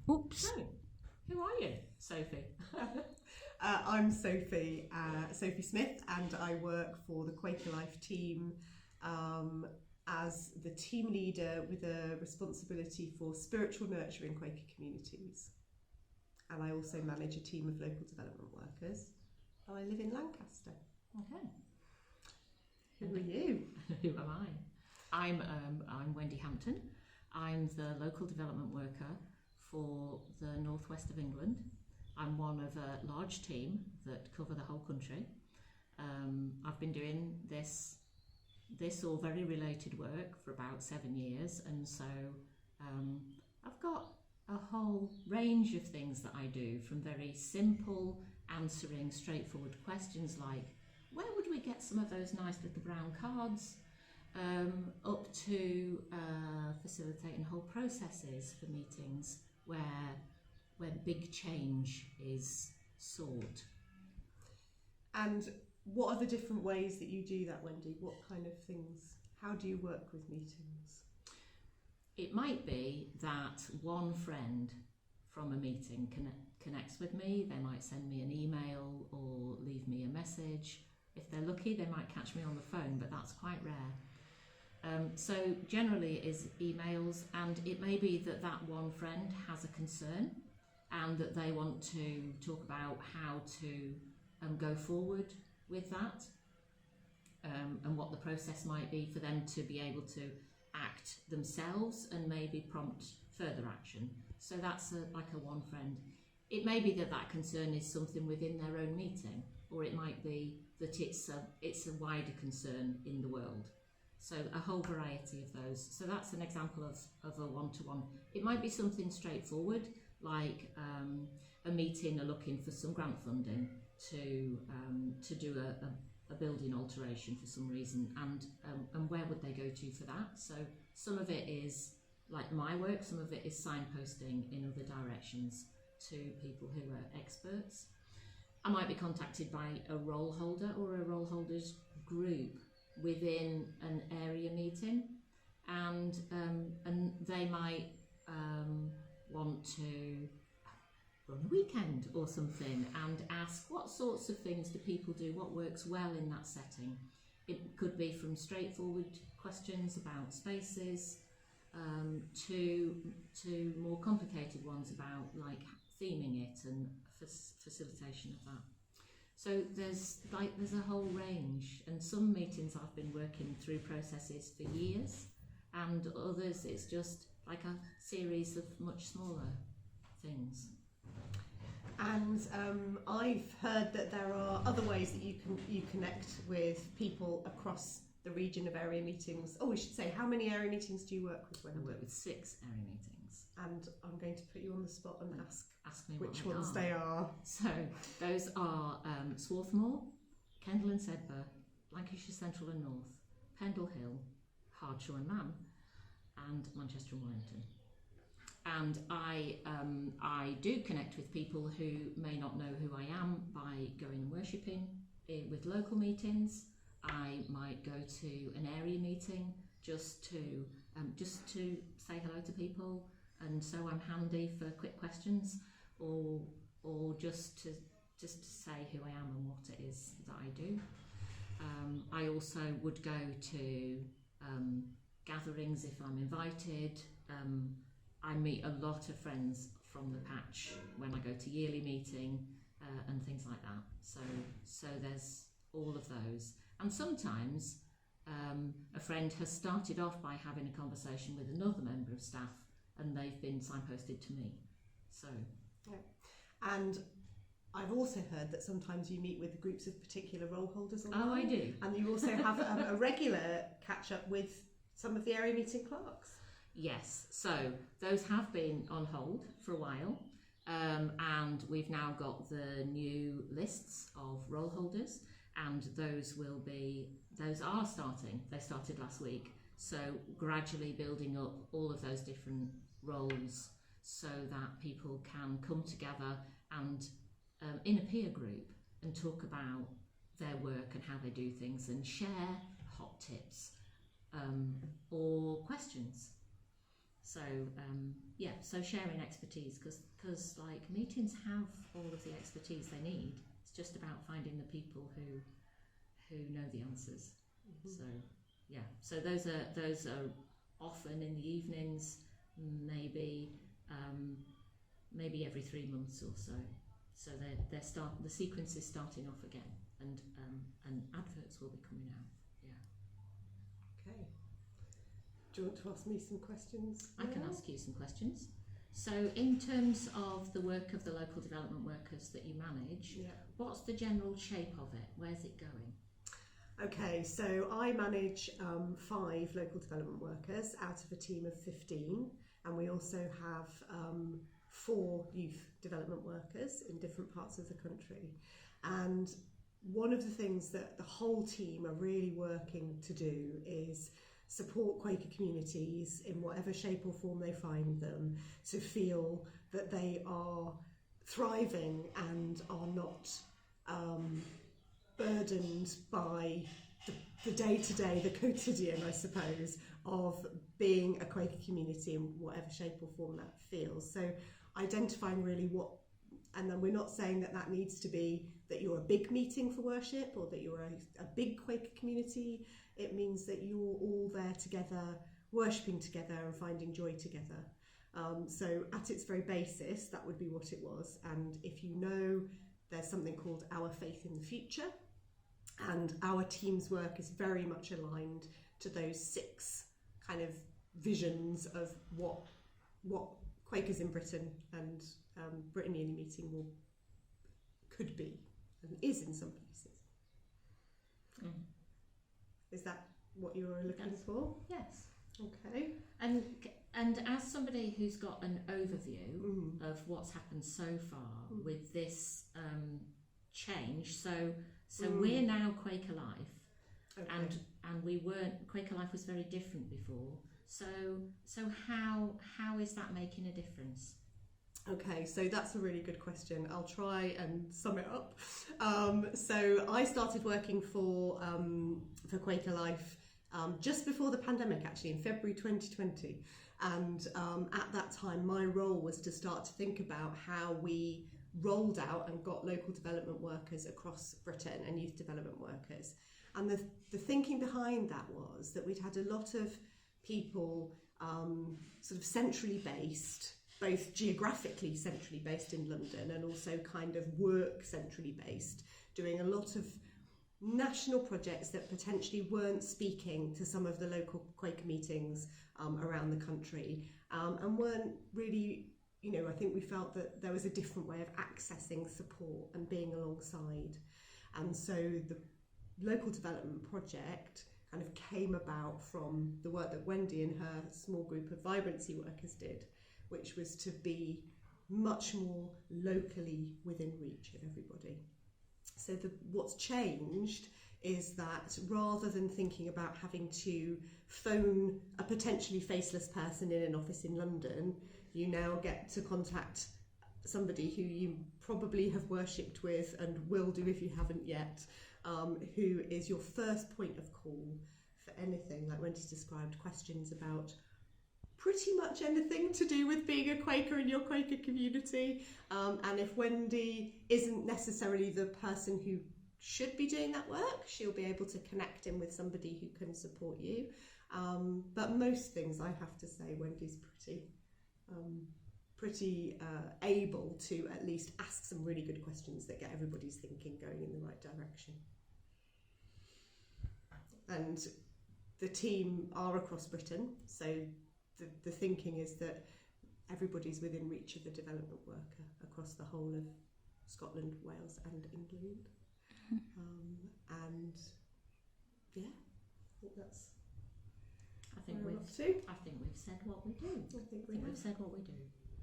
Oops. So, who are you, Sophie? I'm Sophie Smith, and I work for the Quaker Life team as the team leader with a responsibility for spiritual nurture in Quaker communities. And I also manage a team of local development workers, and I live in Lancaster. Okay. Who are you? Who am I? I'm Wendy Hampton. I'm the local development worker for the northwest of England. I'm one of a large team that cover the whole country. I've been doing this or very related work for about 7 years, and so I've got a whole range of things that I do, from very simple answering straightforward questions like where would we get some of those nice little brown cards, up to facilitating whole processes for meetings where big change is sought. And what are the different ways that you do that, Wendy? What kind of things? How do you work with meetings? It might be that one friend from a meeting connects with me. They might send me an email or leave me a message. If they're lucky, they might catch me on the phone, but that's quite rare. So generally it is emails, and it may be that one friend has a concern and that they want to talk about how to go forward with that, and what the process might be for them to be able to act themselves and maybe prompt further action. So that's like a one friend. It may be that concern is something within their own meeting, or it might be that it's a wider concern in the world. So a whole variety of those. So that's an example of a one-to-one. It might be something straightforward, like a meeting are looking for some grant funding to do a building alteration for some reason, and where would they go to for that? So some of it is like my work, some of it is signposting in other directions to people who are experts. I might be contacted by a role holder or a role holders group within an area meeting, and they might want to run a weekend or something and ask what sorts of things do people do, what works well in that setting. It could be from straightforward questions about spaces to more complicated ones about like theming it and facilitation of that. So there's a whole range, and some meetings I've been working through processes for years, and others it's just like a series of much smaller things. And I've heard that there are other ways that you connect with people across the region of area meetings. Oh, we should say, how many area meetings do you work with, Wendy? I work with 6 area meetings. And I'm going to put you on the spot and ask me which ones they are. So those are Swarthmore, Kendal and Sedbergh, Lancashire Central and North, Pendle Hill, Hardshaw and Man, and Manchester and Wellington. And I do connect with people who may not know who I am by going and worshipping with local meetings. I might go to an area meeting just to say hello to people, and so I'm handy for quick questions, or just to say who I am and what it is that I do. I also would go to gatherings if I'm invited. I meet a lot of friends from the patch when I go to yearly meeting and things like that. So there's all of those. And sometimes a friend has started off by having a conversation with another member of staff, and they've been signposted to me. So, yeah. And I've also heard that sometimes you meet with groups of particular role holders online. Oh, I do. And you also have a regular catch up with some of the area meeting clerks. Yes, so those have been on hold for a while, and we've now got the new lists of role holders, and those are starting. They started last week, so gradually building up all of those different roles so that people can come together and in a peer group and talk about their work and how they do things and share hot tips or questions. So so sharing expertise, because like meetings have all of the expertise they need. It's just about finding the people who know the answers. So those are often in the evenings, maybe every 3 months or so. So the sequence is starting off again, and adverts will be coming out. Okay. Do you want to ask me some questions? I can ask you some questions. So in terms of the work of the local development workers that you manage, what's the general shape of it? Where's it going? Okay, so I manage 5 local development workers out of a team of 15, and we also have 4 youth development workers in different parts of the country. And one of the things that the whole team are really working to do is support Quaker communities in whatever shape or form they find them, to feel that they are thriving and are not burdened by the day-to-day, the quotidian, I suppose, of being a Quaker community in whatever shape or form that feels. So identifying really what, and then we're not saying that needs to be that you're a big meeting for worship or that you're a big Quaker community. It means that you're all there together, worshipping together and finding joy together. So at its very basis, that would be what it was. And if you know, there's something called Our Faith in the Future, and our team's work is very much aligned to those 6 kind of visions of what Quakers in Britain and Britain Uni Meeting could be and is in some places. Is that what you were looking for? Yes. Okay. And as somebody who's got an overview of what's happened so far with this change, so we're now Quaker Life, and we weren't. Quaker Life was very different before. So how is that making a difference? Okay, so that's a really good question. I'll try and sum it up. So I started working for Quaker Life just before the pandemic, actually, in February 2020. And at that time, my role was to start to think about how we rolled out and got local development workers across Britain and youth development workers. And the thinking behind that was that we'd had a lot of people sort of centrally based, both geographically centrally based in London and also kind of work centrally based, doing a lot of national projects that potentially weren't speaking to some of the local Quaker meetings around the country, and weren't really, I think we felt that there was a different way of accessing support and being alongside. And so the local development project kind of came about from the work that Wendy and her small group of vibrancy workers did, which was to be much more locally within reach of everybody. So what's changed is that rather than thinking about having to phone a potentially faceless person in an office in London, you now get to contact somebody who you probably have worshipped with and will do if you haven't yet, who is your first point of call for anything, like Wendy's described, questions about pretty much anything to do with being a Quaker in your Quaker community. And if Wendy isn't necessarily the person who should be doing that work, she'll be able to connect in with somebody who can support you. But most things, I have to say, Wendy's pretty able to at least ask some really good questions that get everybody's thinking going in the right direction. And the team are across Britain, so the thinking is that everybody's within reach of the development worker across the whole of Scotland, Wales and England. And yeah, I think that's I think we've said what we do. I think we've said what we do.